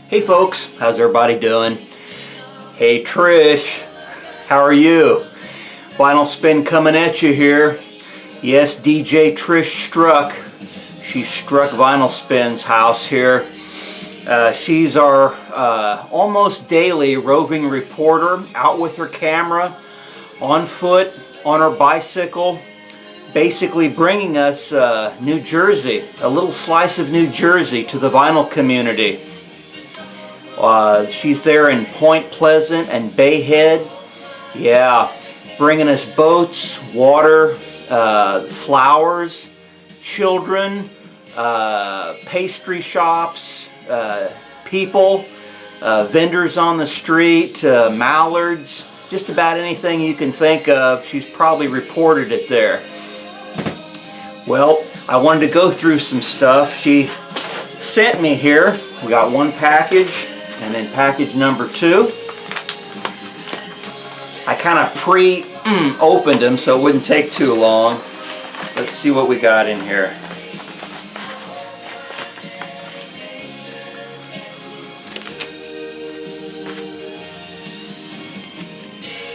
Hey folks, how's everybody doing? Hey Trish, how are you? Vinyl Spin coming at you here. Yes, DJ Trish struck. She struck Vinyl Spin's house here. She's our almost daily roving reporter, out with her camera, on foot, on her bicycle, basically bringing us New Jersey, a little slice of New Jersey to the vinyl community. She's there in Point Pleasant and Bay Head. Yeah, bringing us boats, water, flowers, children, pastry shops, people, vendors on the street, mallards, just about anything you can think of. She's probably reported it there. Well, I wanted to go through some stuff she sent me here. We got one package and then package number 2. I kind of pre-opened them so it wouldn't take too long. Let's see what we got in here.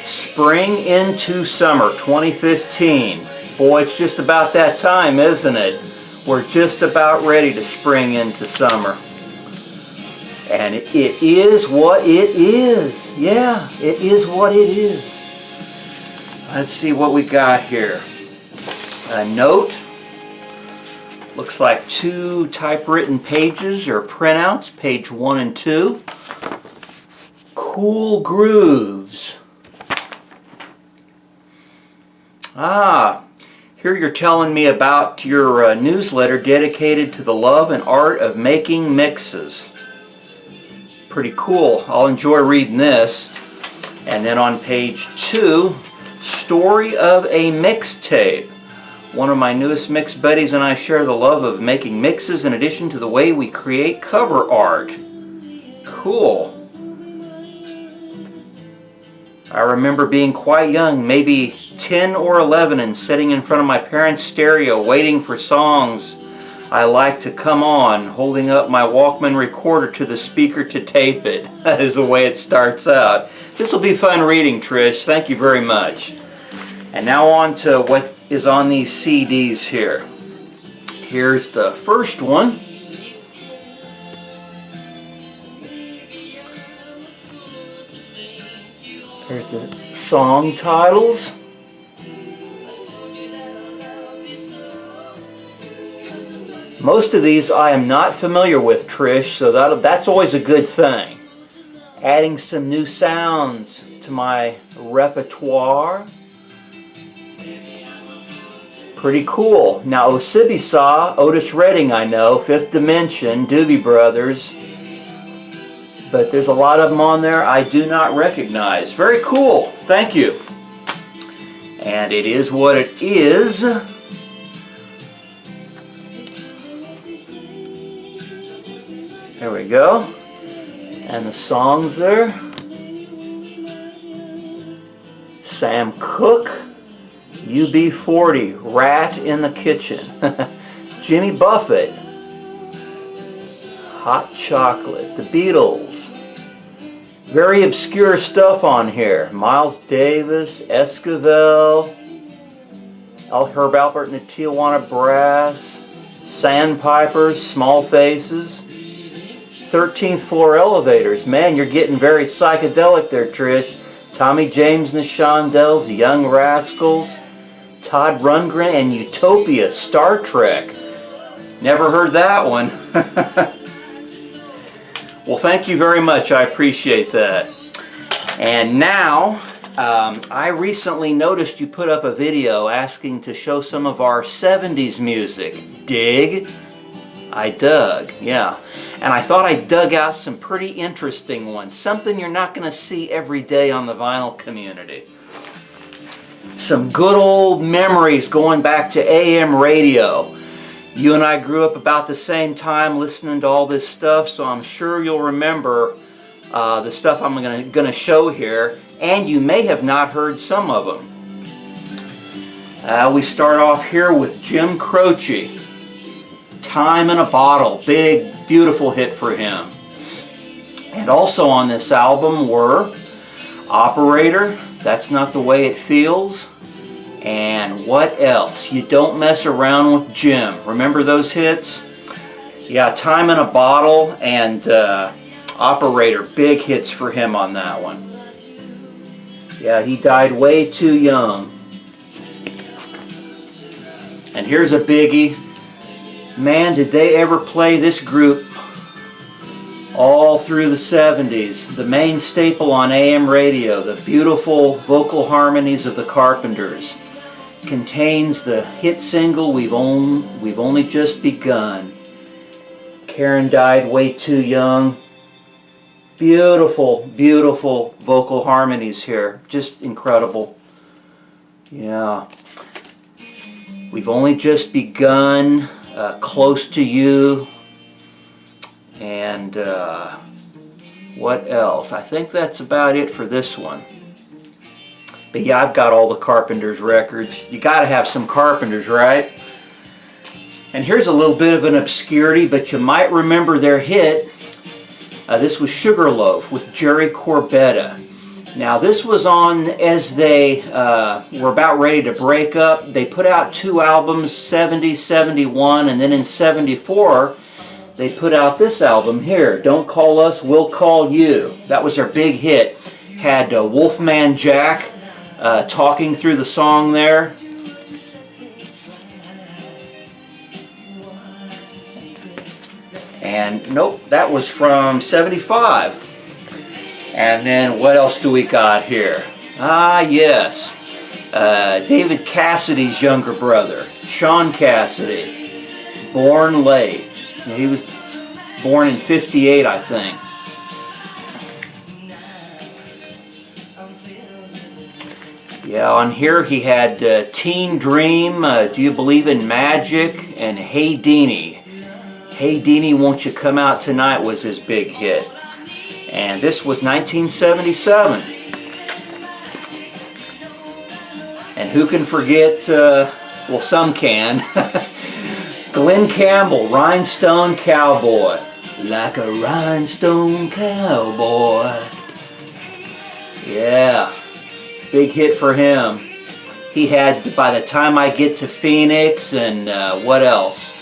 Spring into Summer 2015. Boy, it's just about that time, isn't it? We're just about ready to spring into summer. And it is what it is. Yeah, it is what it is. Let's see what we got here. A note. Looks like 2 typewritten pages or printouts, page 1 and 2. Cool Grooves. Here you're telling me about your newsletter dedicated to the love and art of making mixes. Pretty cool. I'll enjoy reading this. And then on page 2, Story of a Mixtape. One of my newest mix buddies and I share the love of making mixes in addition to the way we create cover art. Cool. I remember being quite young, maybe 10 or 11, and sitting in front of my parents' stereo waiting for songs I like to come on, holding up my Walkman recorder to the speaker to tape it. That is the way it starts out. This will be fun reading, Trish. Thank you very much. And now on to what is on these CDs here. Here's the first one. Here's the song titles. Most of these I am not familiar with, Trish, so that's always a good thing. Adding some new sounds to my repertoire. Pretty cool. Now Osibisa, Otis Redding I know, Fifth Dimension, Doobie Brothers. But there's a lot of them on there I do not recognize. Very cool. Thank you. And it is what it is. There we go. And the songs there. Sam Cooke, UB40, Rat in the Kitchen. Jimmy Buffett, Hot Chocolate, The Beatles. Very obscure stuff on here. Miles Davis, Esquivel, Herb Alpert and the Tijuana Brass, Sandpipers, Small Faces, 13th Floor Elevators. Man, you're getting very psychedelic there, Trish. Tommy James and the Shondells, The Young Rascals, Todd Rundgren, and Utopia, Star Trek. Never heard that one. Well, thank you very much. I appreciate that. And now, I recently noticed you put up a video asking to show some of our 70s music. Dig? I dug, yeah. And I thought I dug out some pretty interesting ones. Something you're not going to see every day on the vinyl community. Some good old memories going back to AM radio. You and I grew up about the same time listening to all this stuff, so I'm sure you'll remember the stuff I'm going to show here, and you may have not heard some of them. We start off here with Jim Croce, Time in a Bottle, big, beautiful hit for him. And also on this album were Operator, That's Not the Way It Feels, and what else? You Don't Mess Around with Jim. Remember those hits? Yeah, Time in a Bottle and Operator, big hits for him on that one. Yeah, he died way too young. And here's a biggie. Man, did they ever play this group all through the 70s. The main staple on AM radio, the beautiful vocal harmonies of the Carpenters, contains the hit single We've Only Just Begun. Karen died way too young. Beautiful, beautiful vocal harmonies here. Just incredible. Yeah. We've Only Just Begun, Close to You, and what else? I think that's about it for this one. But yeah, I've got all the Carpenters records. You got to have some Carpenters, right? And here's a little bit of an obscurity, but you might remember their hit. This was Sugarloaf with Jerry Corbetta. Now this was on as they were about ready to break up. They put out 2 albums, 70, 71, and then in 74 they put out this album here, Don't Call Us, We'll Call You. That was their big hit. Had Wolfman Jack talking through the song there. And nope, that was from 75. And then what else do we got here? Ah, yes. David Cassidy's younger brother, Sean Cassidy, born late. He was born in 58, I think. Yeah, on here he had Teen Dream, Do You Believe in Magic, and Hey Deanie. Hey Deanie, Won't You Come Out Tonight was his big hit. And this was 1977. And who can forget, well, some can, Glenn Campbell, Rhinestone Cowboy. Like a rhinestone cowboy. Yeah, big hit for him. He had By the Time I Get to Phoenix, and what else?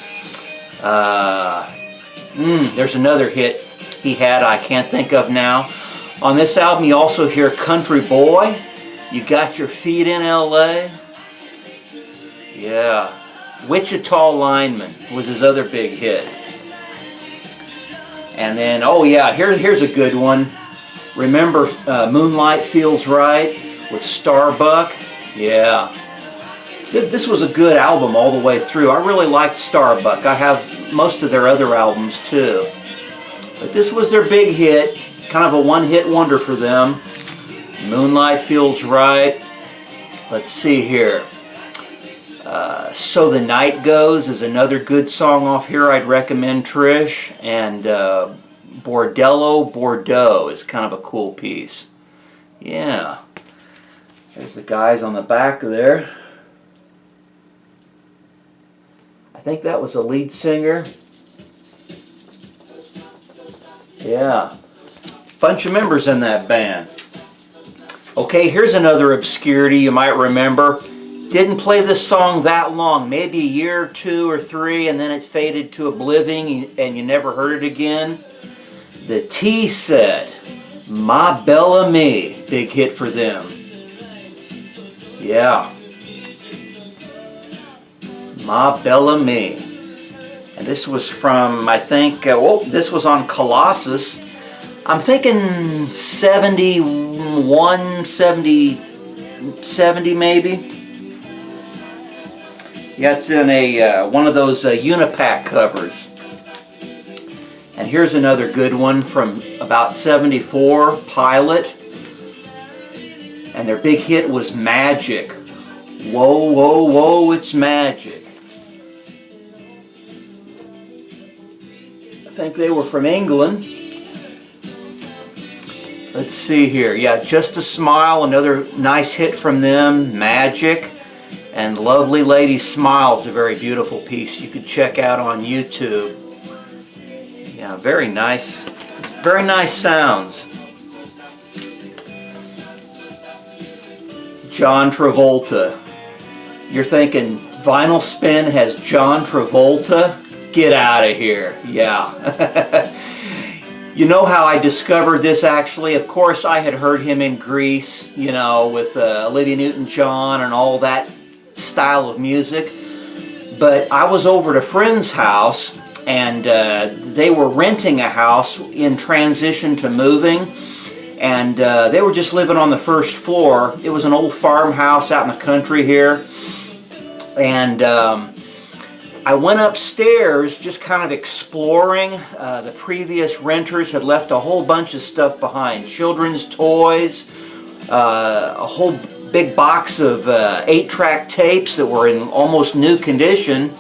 There's another hit he had I can't think of now. On this album you also hear Country Boy, You Got Your Feet in L.A. Yeah. Wichita Lineman was his other big hit. And then, oh yeah, here's a good one. Remember Moonlight Feels Right with Starbuck? Yeah. This was a good album all the way through. I really liked Starbuck. I have most of their other albums too. But this was their big hit, kind of a one-hit wonder for them. Moonlight Feels Right. Let's see here. So the Night Goes is another good song off here I'd recommend, Trish. And Bordello Bordeaux is kind of a cool piece. Yeah. There's the guys on the back there. I think that was the lead singer. Yeah. Bunch of members in that band. Okay, here's another obscurity you might remember. Didn't play this song that long, maybe a year, 2 or 3, and then it faded to oblivion and you never heard it again. The Tea Set, My Bella Me, big hit for them. Yeah. Ma Bella Me. And this was from, I think, this was on Colossus. I'm thinking 71, 70 maybe. Yeah, it's in a one of those Unipack covers. And here's another good one from about 74, Pilot. And their big hit was Magic. Whoa, whoa, whoa, it's magic. I think they were from England. Let's see here. Yeah, Just a Smile, another nice hit from them. Magic. And Lovely Lady Smiles, a very beautiful piece you could check out on YouTube. Yeah, very nice Very nice sounds. John Travolta. You're thinking Vinyl Spin has John Travolta? Get out of here. Yeah. You know how I discovered this actually? Of course I had heard him in Grease, you know, with Olivia Newton-John and all that style of music. But I was over at a friend's house and they were renting a house in transition to moving. And they were just living on the first floor. It was an old farmhouse out in the country here. And I went upstairs just kind of exploring. The previous renters had left a whole bunch of stuff behind. Children's toys, a whole big box of 8-track tapes that were in almost new condition,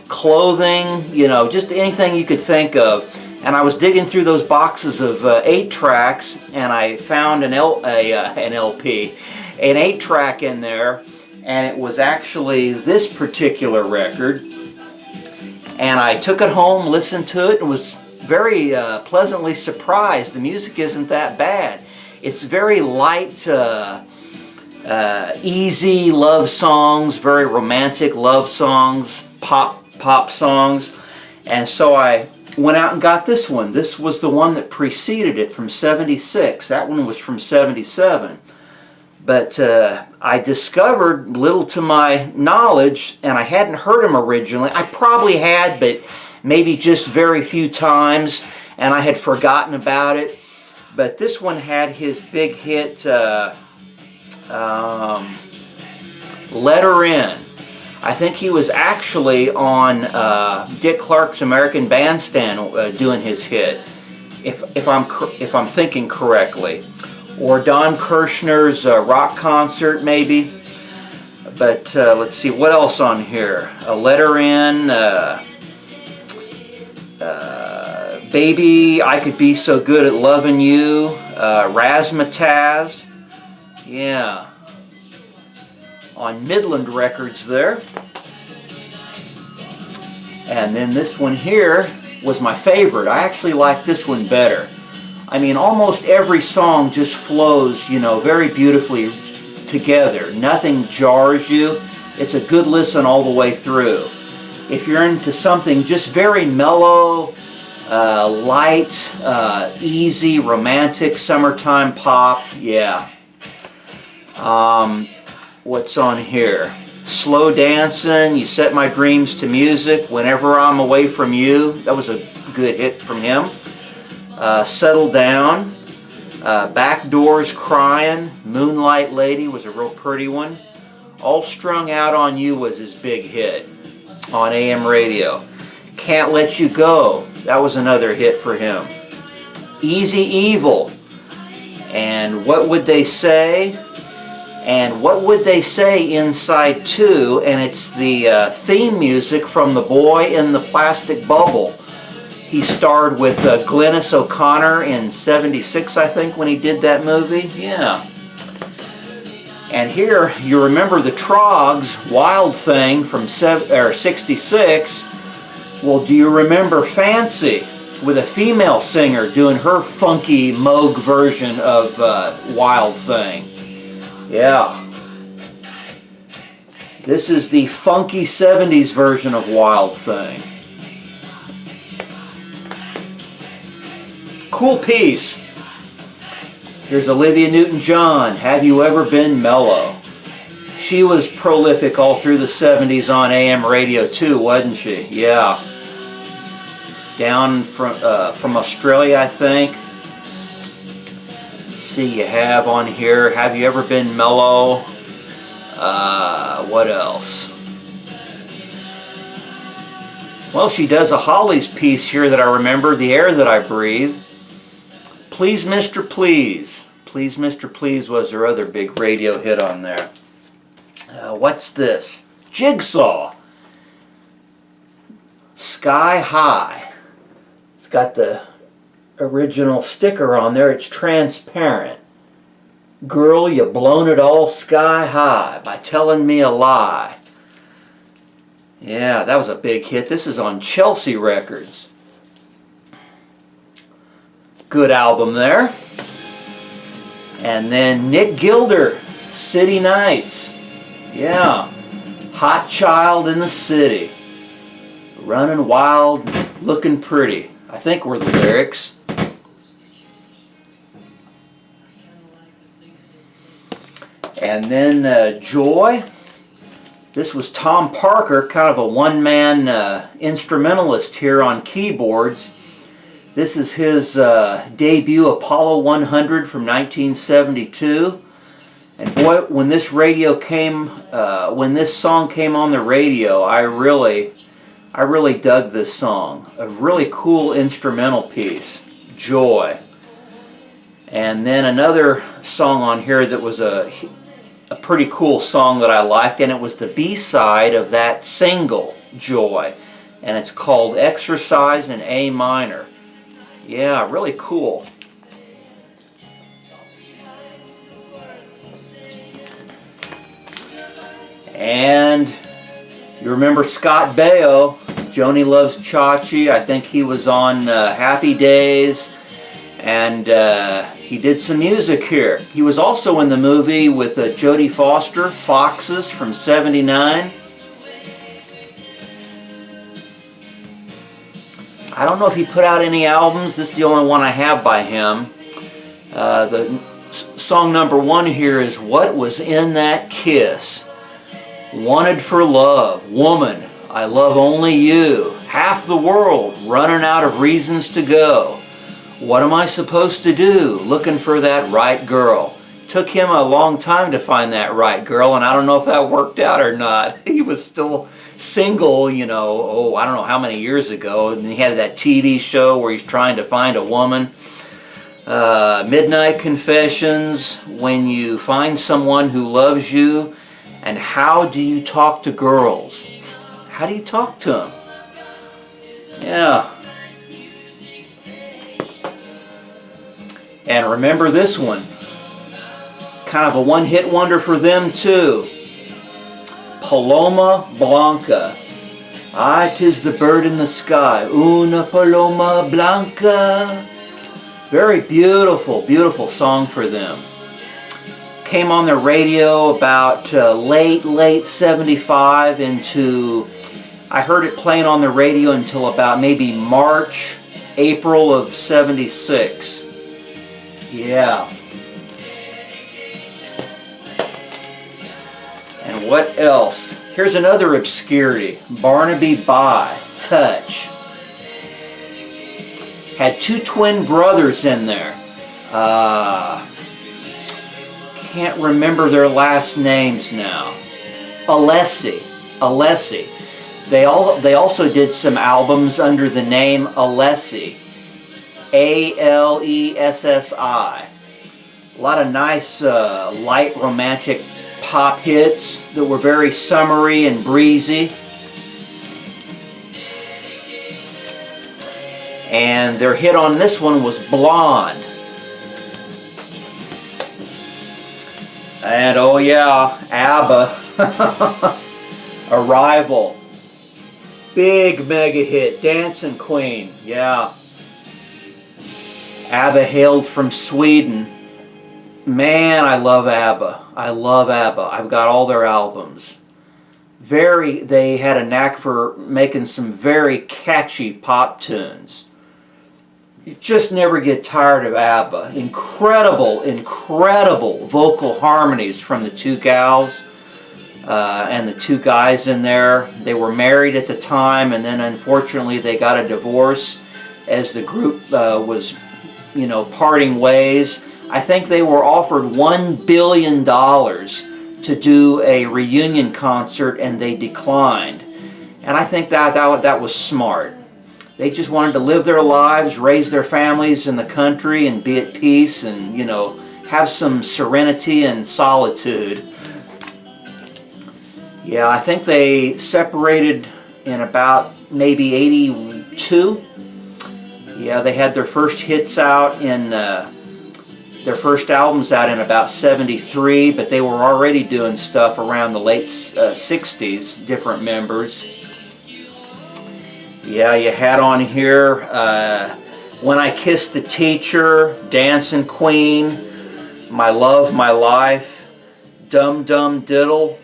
clothing, you know, just anything you could think of. And I was digging through those boxes of 8-tracks, and I found an LP, an 8-track in there, and it was actually this particular record. And I took it home, listened to it, and was very pleasantly surprised. The music isn't that bad. It's very light, easy love songs, very romantic love songs, pop songs. And so I went out and got this one. This was the one that preceded it from '76. That one was from '77. But I discovered, little to my knowledge, and I hadn't heard him originally. I probably had, but maybe just very few times, and I had forgotten about it. But this one had his big hit, Let Her In. I think he was actually on Dick Clark's American Bandstand doing his hit, if I'm thinking correctly. Or Don Kirshner's rock concert, maybe. But let's see, what else on here? A Let Her In, Baby, I Could Be So Good at Loving You, Razzmatazz, yeah. On Midland Records there. And then this one here was my favorite. I actually like this one better. I mean, almost every song just flows, you know, very beautifully together. Nothing jars you. It's a good listen all the way through. If you're into something just very mellow, light, easy, romantic, summertime pop, yeah. What's on here? Slow Dancing, You Set My Dreams to Music, Whenever I'm Away From You. That was a good hit from him. Settle Down, Back Doors Crying, Moonlight Lady was a real pretty one. All Strung Out on You was his big hit on AM radio. Can't Let You Go, that was another hit for him. Easy Evil, and What Would They Say? And What Would They Say Inside 2, and it's the theme music from The Boy in the Plastic Bubble. He starred with Glynis O'Connor in '76, I think, when he did that movie. Yeah. And here, you remember the Troggs, Wild Thing from '66. Well, do you remember Fancy, with a female singer doing her funky Moog version of Wild Thing? Yeah. This is the funky '70s version of Wild Thing. Cool piece. Here's Olivia Newton-John, Have You Ever Been Mellow? She was prolific all through the '70s on AM radio too, wasn't she? Yeah. Down from Australia, I think. Let's see, you have on here, Have You Ever Been Mellow? What else? Well, she does a Hollies piece here that I remember, The Air That I Breathe. Please Mr. Please. Please Mr. Please was her other big radio hit on there. What's this? Jigsaw. Sky High. It's got the original sticker on there. It's transparent. Girl, you blown it all sky high by telling me a lie. Yeah, that was a big hit. This is on Chelsea Records. Good album there. And then Nick Gilder, City Nights. Yeah. Hot child in the city. Running wild, looking pretty. I think were the lyrics. And then Joy. This was Tom Parker, kind of a one-man instrumentalist here on keyboards. This is his debut Apollo 100 from 1972. And boy, when this song came on the radio, I really dug this song. A really cool instrumental piece, Joy. And then another song on here that was a pretty cool song that I liked, and it was the B-side of that single, Joy. And it's called Exercise in A minor. Yeah, really cool. And you remember Scott Baio, Joni Loves Chachi. I think he was on Happy Days, and he did some music here. He was also in the movie with Jodie Foster, Foxes from '79. I don't know if he put out any albums. This is the only one I have by him. The song number 1 here is What Was in That Kiss? Wanted for Love, Woman, I Love Only You, Half the World, Running Out of Reasons to Go. What am I supposed to do? Looking for that right girl. Took him a long time to find that right girl, and I don't know if that worked out or not. He was still single, you know, I don't know how many years ago, and he had that TV show where he's trying to find a woman. Midnight Confessions, When You Find Someone Who Loves You, and How Do You Talk to Girls? How do you talk to them? Yeah. And remember this one. Kind of a one-hit wonder for them too. Paloma Blanca. Ah, 'tis the bird in the sky. Una paloma blanca. Very beautiful, beautiful song for them. Came on the radio about late 75 into, I heard it playing on the radio until about maybe March, April of '76. Yeah. And what else? Here's another obscurity. Barnaby Bye, Touch. Had 2 twin brothers in there. Can't remember their last names now. Alessi. They also did some albums under the name Alessi. Alessi. A lot of nice light romantic pop hits that were very summery and breezy. And their hit on this one was Blonde. And oh yeah, ABBA. Arrival. Big mega hit, Dancing Queen. Yeah. ABBA hailed from Sweden. Man, I love ABBA. I love ABBA. I've got all their albums. They had a knack for making some very catchy pop tunes. You just never get tired of ABBA. Incredible, incredible vocal harmonies from the 2 gals and the 2 guys in there. They were married at the time, and then unfortunately they got a divorce as the group was, you know, parting ways. I think they were offered $1 billion to do a reunion concert, and they declined. And I think that was smart. They just wanted to live their lives, raise their families in the country, and be at peace, and, you know, have some serenity and solitude. Yeah, I think they separated in about maybe '82. Yeah, they had their first hits out in, their first albums out in about '73, but they were already doing stuff around the late '60s, different members. Yeah, you had on here When I Kissed the Teacher, Dancing Queen, My Love, My Life, Dum Dum Diddle,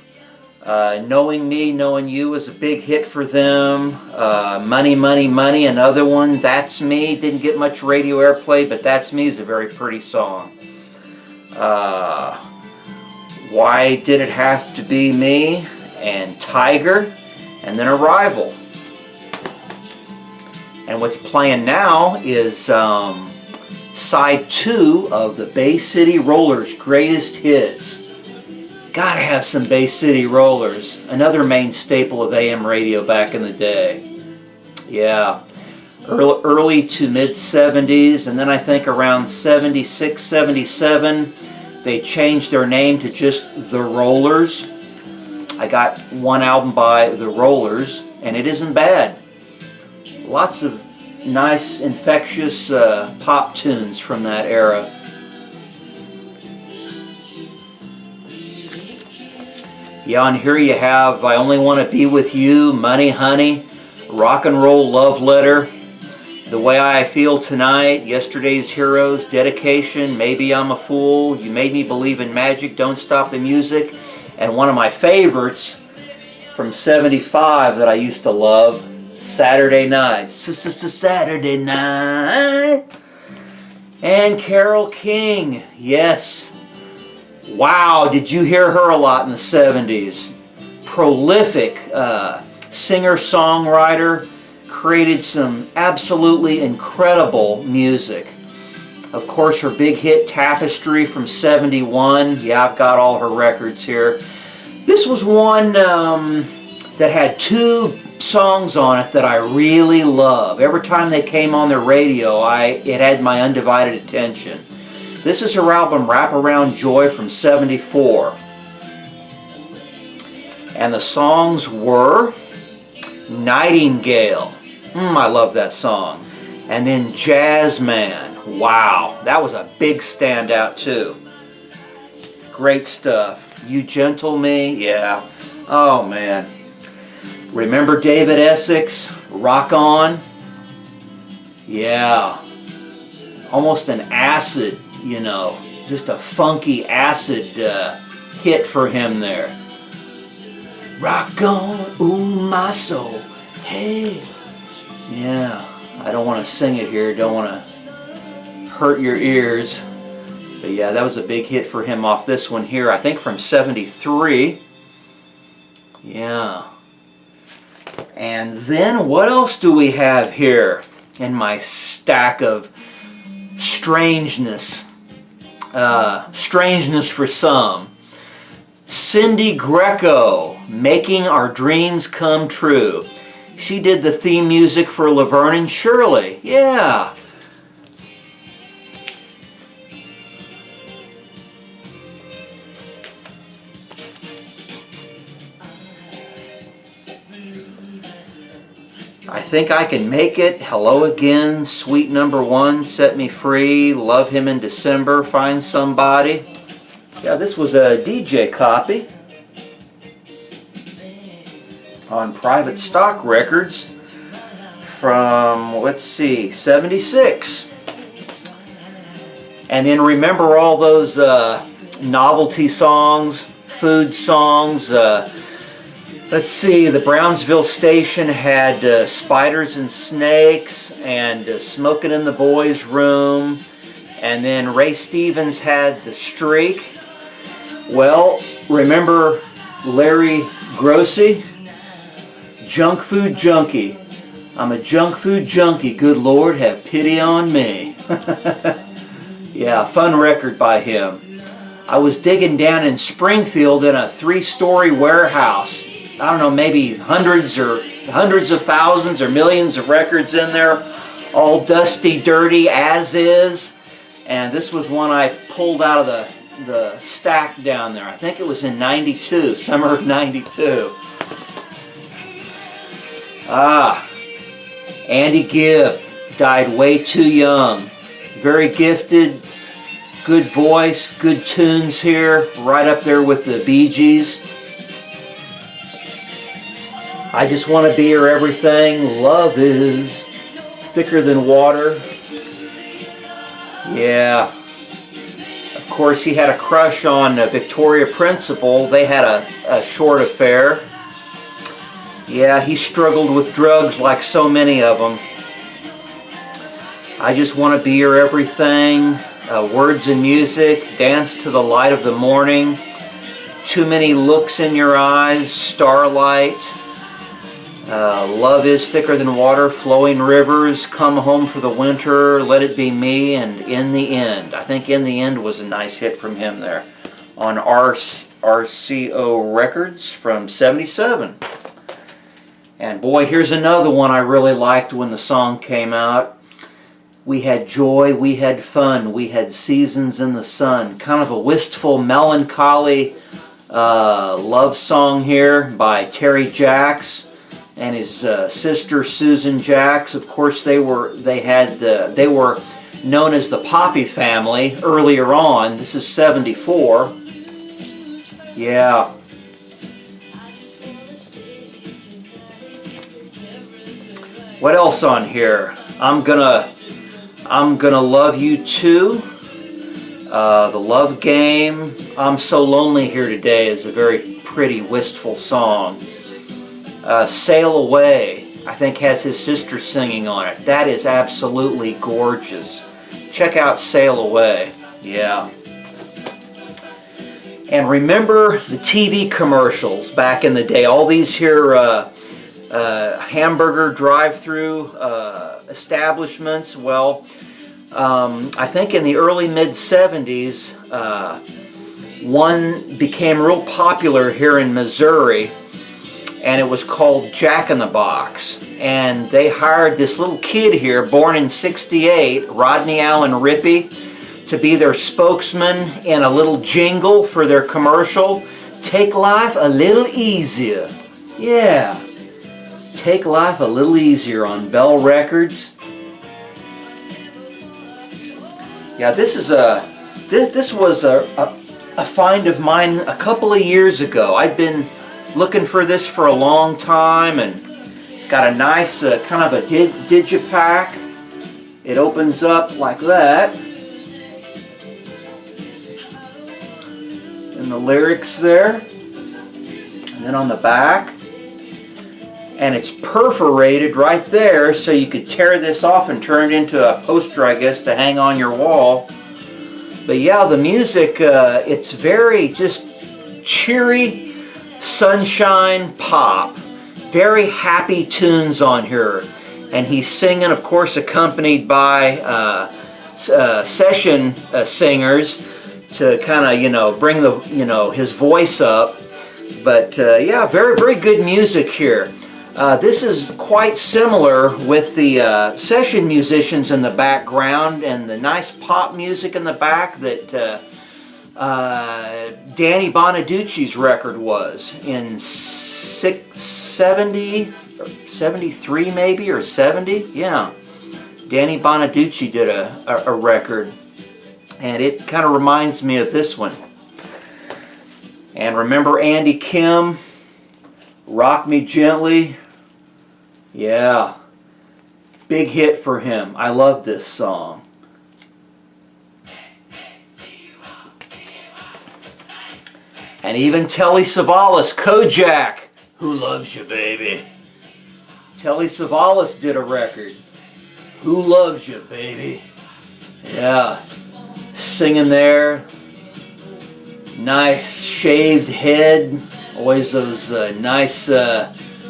Knowing Me, Knowing You was a big hit for them. Money, Money, Money, another one. That's Me, didn't get much radio airplay, but That's Me is a very pretty song. Why Did It Have to Be Me? And Tiger, and then Arrival. And what's playing now is side 2 of the Bay City Rollers' greatest hits. Gotta have some Bay City Rollers, another main staple of AM radio back in the day. Yeah, early to mid 70s, and then I think around 76, 77, they changed their name to just The Rollers. I got one album by The Rollers, and it isn't bad. Lots of nice, infectious pop tunes from that era. Yeah, and here you have I Only Want to Be With You, Money Honey, Rock and Roll Love Letter, The Way I Feel Tonight, Yesterday's Heroes, Dedication, Maybe I'm a Fool, You Made Me Believe in Magic, Don't Stop the Music, and one of my favorites from 75 that I used to love, Saturday Night. Saturday Night. And Carole King, yes. Wow, did you hear her a lot in the 70s? Prolific singer-songwriter, created some absolutely incredible music. Of course, her big hit Tapestry from 71. Yeah, I've got all her records here. This was one that had 2 songs on it that I really love. Every time they came on the radio, it had my undivided attention. This is her album Wraparound Joy from 74. And the songs were Nightingale. I love that song. And then Jazzman. Wow, that was a big standout too. Great stuff. You Gentle Me, yeah. Oh man. Remember David Essex, Rock On? Yeah. Almost an acid, you know, just a funky acid hit for him there. Rock on, ooh my soul, hey. Yeah, I don't want to sing it here, don't want to hurt your ears. But yeah, that was a big hit for him off this one here, I think from 73. Yeah. And then what else do we have here in my stack of strangeness? Strangeness for some. Cindy Greco, Making Our Dreams Come True. She did the theme music for Laverne and Shirley. Yeah. I Think I Can Make It, Hello Again, Sweet Number 1, Set Me Free, Love Him in December, Find Somebody. Yeah, this was a DJ copy on Private Stock Records from, let's see, 76. And then remember all those novelty songs, food songs. Let's see, the Brownsville station had Spiders and Snakes and Smoking in the Boys' Room. And then Ray Stevens had The Streak. Well, remember Larry Grossi? Junk Food Junkie. I'm a junk food junkie. Good Lord, have pity on me. Yeah, fun record by him. I was digging down in Springfield in a 3-story warehouse. I don't know, maybe hundreds of thousands or millions of records in there, all dusty, dirty as is. And this was one I pulled out of the stack down there. I think it was in 92, summer of 92. Andy Gibb died way too young. Very gifted, good voice, good tunes here, right up there with the Bee Gees. I Just Want to Be Your Everything, Love Is Thicker Than Water. Yeah. Of course, he had a crush on Victoria Principal. They had a short affair. Yeah, he struggled with drugs like so many of them. I Just Want to Be Your Everything, Words and Music, Dance to the Light of the Morning, Too Many Looks in Your Eyes, Starlight, Love Is Thicker Than Water, Flowing Rivers, Come Home for the Winter, Let It Be Me, and In the End. I think In the End was a nice hit from him there on RCO Records from '77. And boy, here's another one I really liked when the song came out. We had joy, we had fun, we had seasons in the sun. Kind of a wistful, melancholy love song here by Terry Jacks and his sister Susan Jacks. Of course, they were known as the Poppy Family earlier on. This is '74. Yeah. What else on here? I'm gonna Love You Too. The Love Game. I'm So Lonely Here Today is a very pretty, wistful song. Sail Away, I think, has his sister singing on it. That is absolutely gorgeous. Check out Sail Away. Yeah. And remember the TV commercials back in the day. All these here hamburger drive-through establishments. Well, I think in the early mid-70s, one became real popular here in Missouri, and it was called Jack in the Box. And they hired this little kid here, born in '68, Rodney Allen Rippey, to be their spokesman in a little jingle for their commercial. Take life a little easier. Yeah. Take life a little easier on Bell Records. Yeah, this was a find of mine a couple of years ago. I'd been looking for this for a long time, and got a nice kind of a digipack. It opens up like that, and the lyrics there, and then on the back, and it's perforated right there, so you could tear this off and turn it into a poster, I guess, to hang on your wall. But yeah, the music, it's very just cheery, sunshine pop. Very happy tunes on here. And he's singing, of course, accompanied by session singers to kind of, bring the, his voice up. But yeah, very, very good music here. This is quite similar with the session musicians in the background and the nice pop music in the back that Danny Bonaducci's record was in 73 maybe, or 70. Yeah, Danny Bonaducci did a record, and it kind of reminds me of this one. And remember Andy Kim, Rock Me Gently? Yeah, big hit for him. I love this song. And even Telly Savalas, Kojak, Who Loves You, Baby? Telly Savalas did a record, Who Loves You, Baby? Yeah, singing there. Nice shaved head, always those nice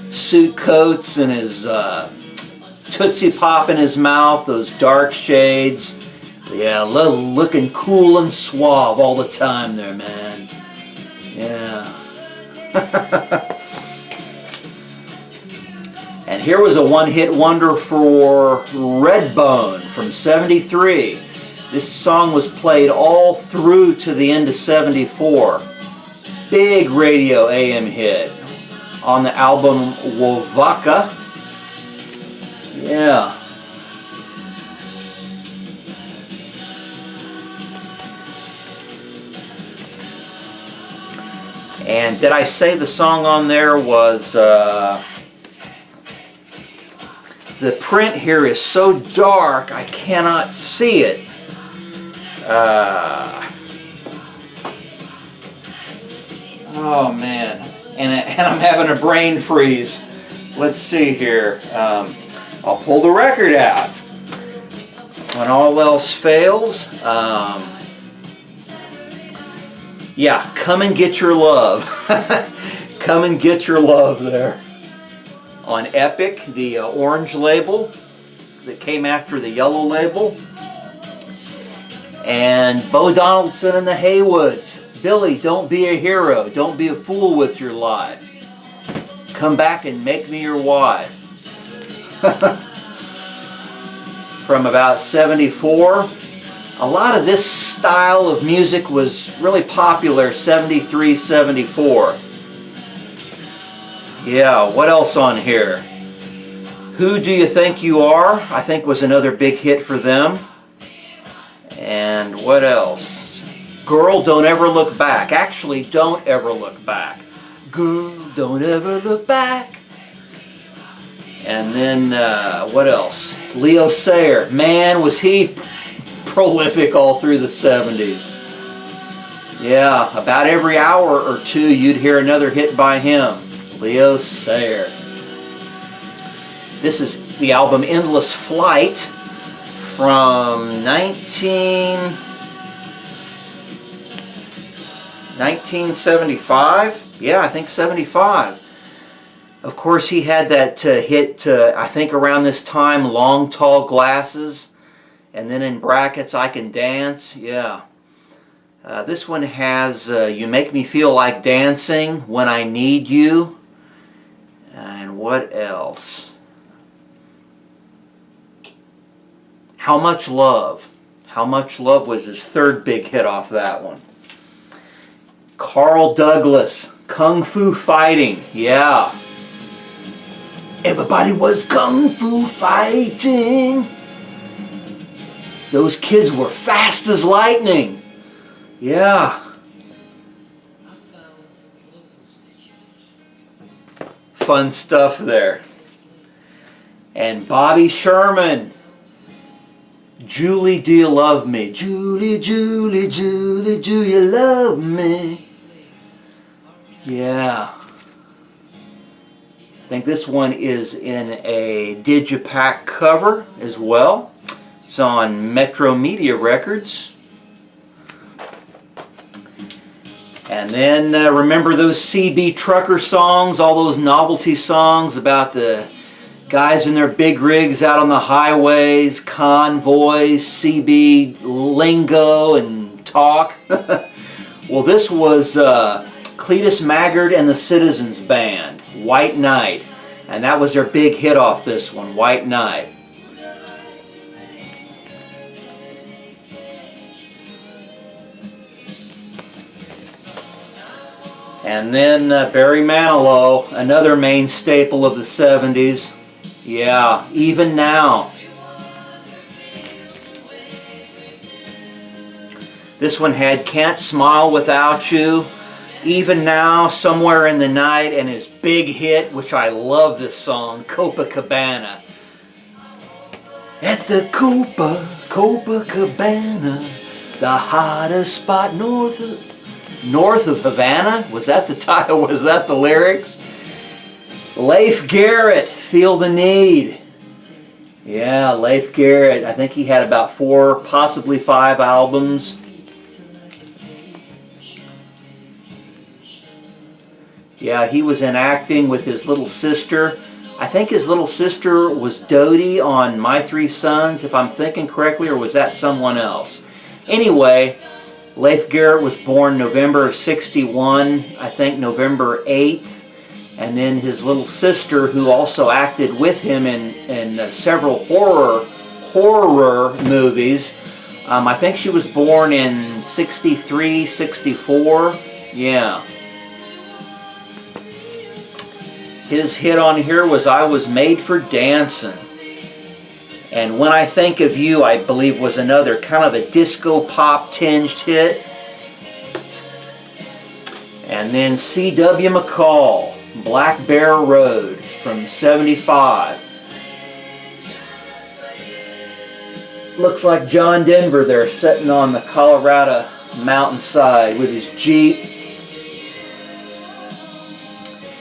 suit coats, and his Tootsie Pop in his mouth, those dark shades. Yeah, looking cool and suave all the time there, man. Yeah. And here was a one-hit wonder for Redbone from '73. This song was played all through to the end of '74. Big radio AM hit on the album Wovaka. Yeah. And did I say the song on there was, the print here is so dark I cannot see it. Oh man, and I'm having a brain freeze. Let's see here. I'll pull the record out. When all else fails, yeah, Come and Get Your Love. Come and Get Your Love there. On Epic, the orange label that came after the yellow label. And Bo Donaldson and the Haywoods. Billy, don't be a hero. Don't be a fool with your life. Come back and make me your wife. From about 74. A lot of this style of music was really popular 73, 74. Yeah, what else on here? Who Do You Think You Are? I think was another big hit for them. And what else? Girl, Don't Ever Look Back. Actually, Don't Ever Look Back. Girl, don't ever look back. And then, what else? Leo Sayer. Man, was he prolific all through the 70s. Yeah, about every hour or two you'd hear another hit by him. Leo Sayer. This is the album Endless Flight from 1975? Yeah, I think 75. Of course, he had that hit, I think around this time, Long Tall Glasses. And then in brackets, I Can Dance. Yeah. This one has You Make Me Feel Like Dancing, When I Need You. And what else? How Much Love. How Much Love was his third big hit off that one. Carl Douglas, Kung Fu Fighting. Yeah. Everybody was Kung Fu fighting. Those kids were fast as lightning. Yeah. Fun stuff there. And Bobby Sherman. Julie, do you love me? Julie, Julie, Julie, do you love me? Yeah. I think this one is in a Getcha Back cover as well. It's on Metro Media Records. And then remember those CB trucker songs, all those novelty songs about the guys in their big rigs out on the highways, convoys, CB lingo and talk. Well, this was Cletus Maggard and the Citizens Band, White Knight. And that was their big hit off this one, White Knight. And then Barry Manilow, another main staple of the 70s. Yeah, Even Now. This one had Can't Smile Without You, Even Now, Somewhere in the Night, and his big hit, which I love this song, Copacabana. At the Copacabana, the hottest spot north of Havana? Was that the title? Was that the lyrics? Leif Garrett, Feel the Need. Yeah, Leif Garrett. I think he had about 4, possibly 5 albums. Yeah, he was in acting with his little sister. I think his little sister was Dodie on My Three Sons, if I'm thinking correctly, or was that someone else? Anyway, Leif Garrett was born November of 61, I think November 8th. And then his little sister, who also acted with him in several horror movies, I think she was born in 63, 64. Yeah. His hit on here was I Was Made for Dancing. And When I Think of You, I believe, was another kind of a disco pop tinged hit. And then C.W. McCall, Black Bear Road from 75. Looks like John Denver there sitting on the Colorado mountainside with his Jeep.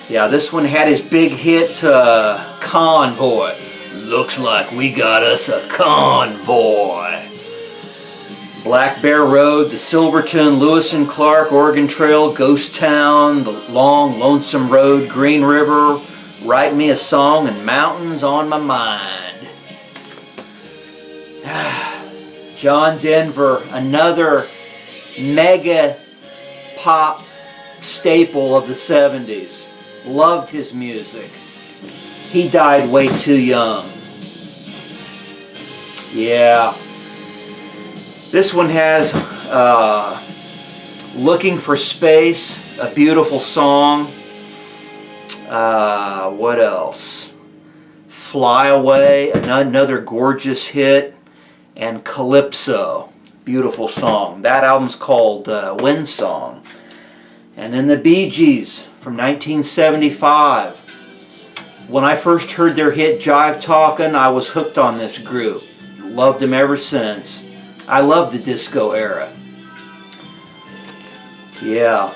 Yeah, this one had his big hit, Convoy. Looks like we got us a convoy. Black Bear Road, the Silverton, Lewis and Clark, Oregon Trail, Ghost Town, the long, lonesome road, Green River, Write Me a Song, and Mountains on My Mind. John Denver, another mega pop staple of the 70s. Loved his music. He died way too young. Yeah. This one has Looking for Space, a beautiful song. What else? Fly Away, another gorgeous hit. And Calypso, beautiful song. That album's called Wind Song. And then the Bee Gees from 1975. When I first heard their hit Jive Talkin', I was hooked on this group. Loved them ever since. I love the disco era. Yeah.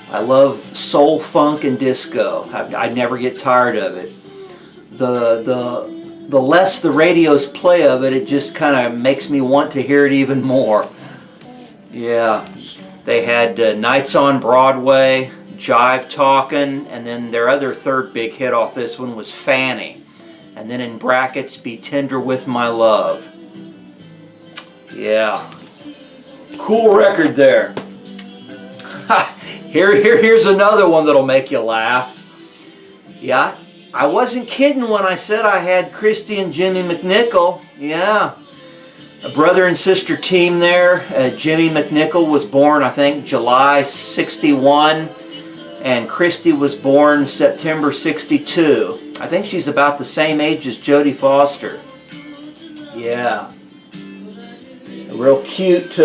I love soul, funk, and disco. I never get tired of it. The less the radios play of it, it just kind of makes me want to hear it even more. Yeah. They had Nights on Broadway, Jive Talkin', and then their other third big hit off this one was Fanny. And then in brackets, Be Tender With My Love. Yeah. Cool record there. Here's another one that'll make you laugh. Yeah, I wasn't kidding when I said I had Christy and Jimmy McNichol. Yeah. A brother and sister team there. Jimmy McNichol was born, I think, July 61. And Christy was born September 62. I think she's about the same age as Jodie Foster. Yeah. A real cute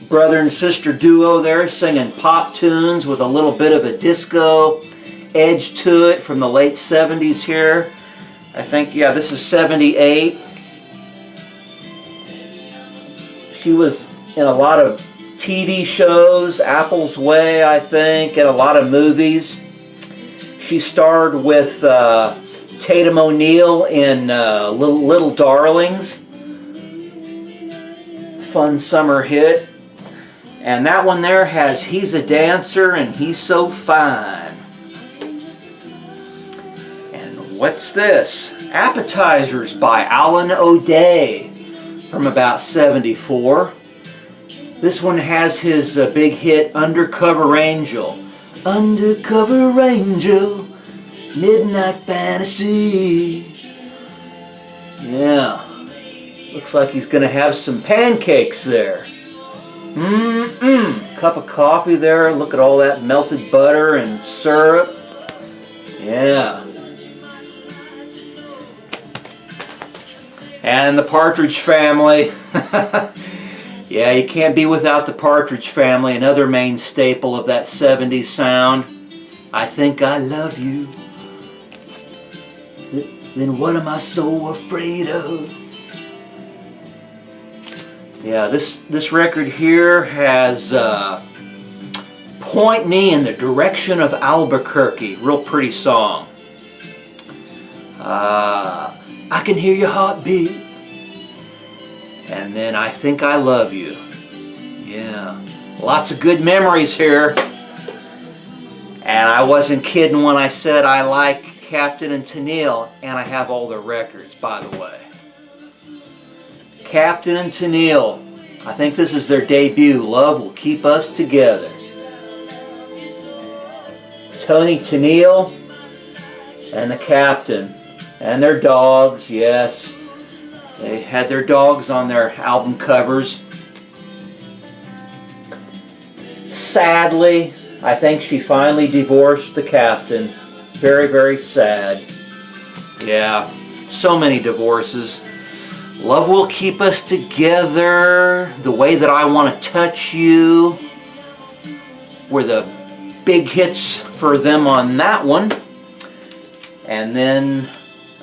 brother and sister duo there singing pop tunes with a little bit of a disco edge to it from the late 70s here. I think, yeah, this is 78. She was in a lot of TV shows, Apple's Way, I think, and a lot of movies. She starred with Tatum O'Neal in Little Darlings. Fun summer hit. And that one there has He's a Dancer and He's So Fine. And what's this? Appetizers by Alan O'Day from about 74. This one has his big hit Undercover Angel. Undercover Angel, Midnight Fantasy. Yeah. Looks like he's going to have some pancakes there. Cup of coffee there. Look at all that melted butter and syrup. Yeah. And the Partridge Family. Yeah, you can't be without the Partridge Family, another main staple of that 70s sound. I think I love you. Then what am I so afraid of? Yeah, this record here has Point Me in the Direction of Albuquerque. Real pretty song. I Can Hear Your Heartbeat. And then I Think I Love You. Yeah, lots of good memories here. And I wasn't kidding when I said I like Captain and Tennille, and I have all their records, by the way. Captain and Tennille. I think this is their debut, Love Will Keep Us Together. Tony Tennille and the Captain. And their dogs, yes. They had their dogs on their album covers. Sadly, I think she finally divorced the Captain. Very, very sad. Yeah, so many divorces. Love Will Keep Us Together, The Way That I Want to Touch You were the big hits for them on that one. And then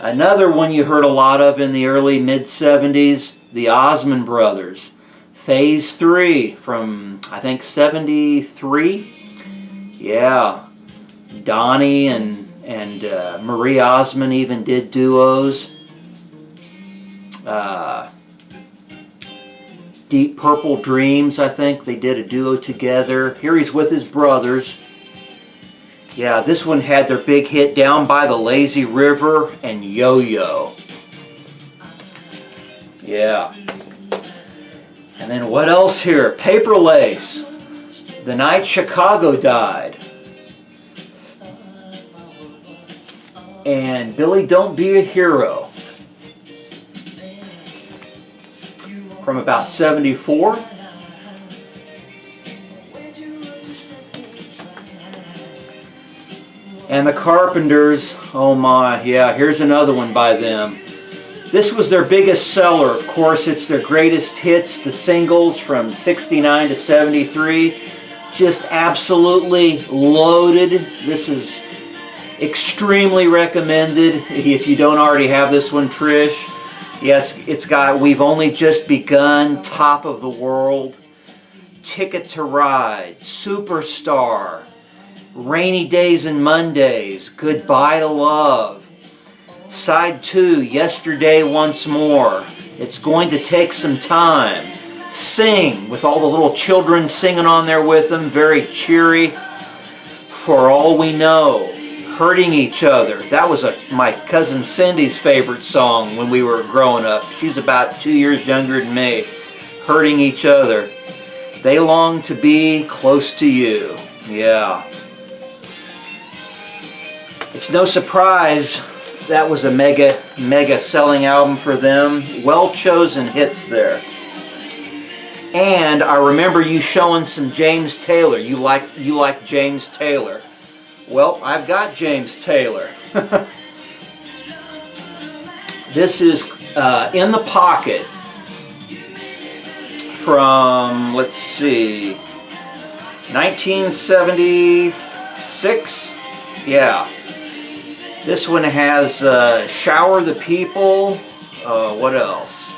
Another one you heard a lot of in the early mid-70s, the Osmond Brothers. Phase 3 from, I think, 73. Yeah. Donnie and Marie Osmond even did duos. Deep Purple Dreams, I think, they did a duo together. Here he's with his brothers. Yeah, this one had their big hit, Down by the Lazy River and Yo-Yo. Yeah. And then what else here? Paper Lace. The Night Chicago Died. And Billy Don't Be a Hero. From about 74. And the Carpenters, oh my, yeah, here's another one by them. This was their biggest seller. Of course, it's their greatest hits, the singles from 69 to 73. Just absolutely loaded. This is extremely recommended if you don't already have this one, Trish. Yes, it's got We've Only Just Begun, Top of the World, Ticket to Ride, Superstar, Rainy Days and Mondays, Goodbye to Love, Side 2, Yesterday Once More, It's Going to Take Some Time, Sing, with all the little children singing on there with them, very cheery, For All We Know, Hurting Each Other. That was my cousin Cindy's favorite song when we were growing up. She's about 2 years younger than me. Hurting Each Other. They Long to Be Close to You. Yeah. It's no surprise that was a mega selling album for them. Well chosen hits there. And I remember you showing some James Taylor. You like James Taylor. Well, I've got James Taylor. This is In the Pocket from, let's see, 1976. Yeah. This one has Shower the People. What else?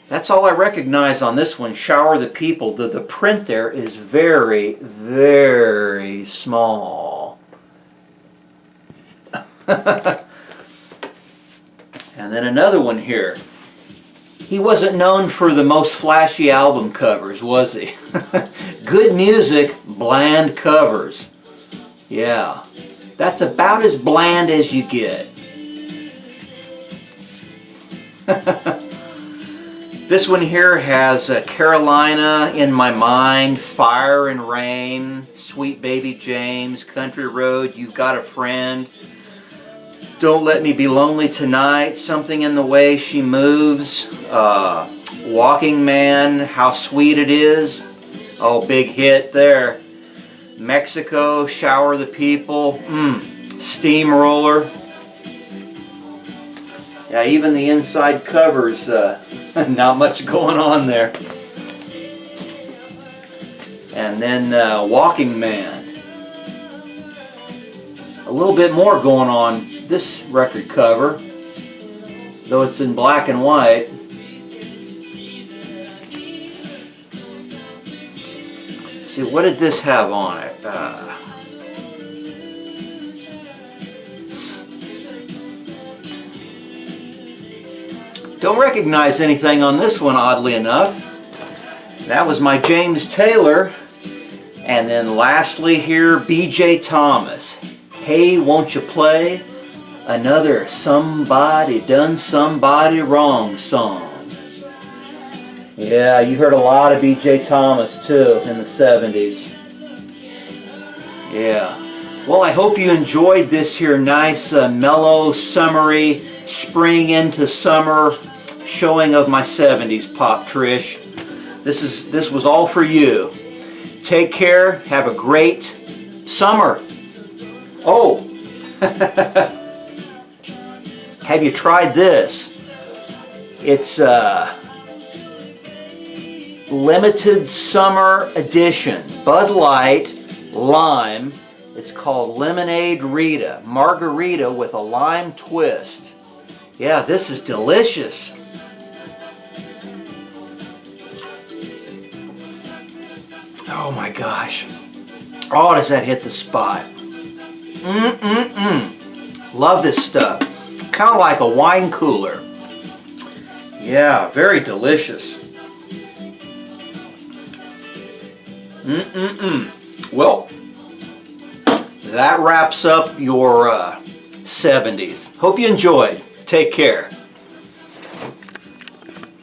That's all I recognize on this one, Shower the People. The print there is very, very small. And then another one here. He wasn't known for the most flashy album covers, was he? Good music, bland covers. Yeah, that's about as bland as you get. This one here has Carolina in My Mind, Fire and Rain, Sweet Baby James, Country Road, You've Got a Friend, Don't Let Me Be Lonely Tonight, Something in the Way She Moves, Walking Man, How Sweet It Is, oh, big hit there, Mexico, Shower the People, Steamroller. Yeah, even the inside covers, not much going on there. And then Walking Man. A little bit more going on this record cover, though it's in black and white. See, what did this have on it? Don't recognize anything on this one, oddly enough. That was my James Taylor. And then lastly here, B.J. Thomas. Hey, won't you play another Somebody Done Somebody Wrong song? Yeah, you heard a lot of B.J. Thomas too in the 70s. Yeah. Well, I hope you enjoyed this here nice, mellow, summery, spring into summer showing of my 70s pop, Trish. This was all for you. Take care. Have a great summer. Oh, have you tried this? It's limited summer edition. Bud Light, lime. It's called Lemonade Rita. Margarita with a lime twist. Yeah, this is delicious. Oh my gosh. Oh, does that hit the spot. Love this stuff. Kind of like a wine cooler. Yeah, very delicious. Well, that wraps up your 70s. Hope you enjoyed. Take care.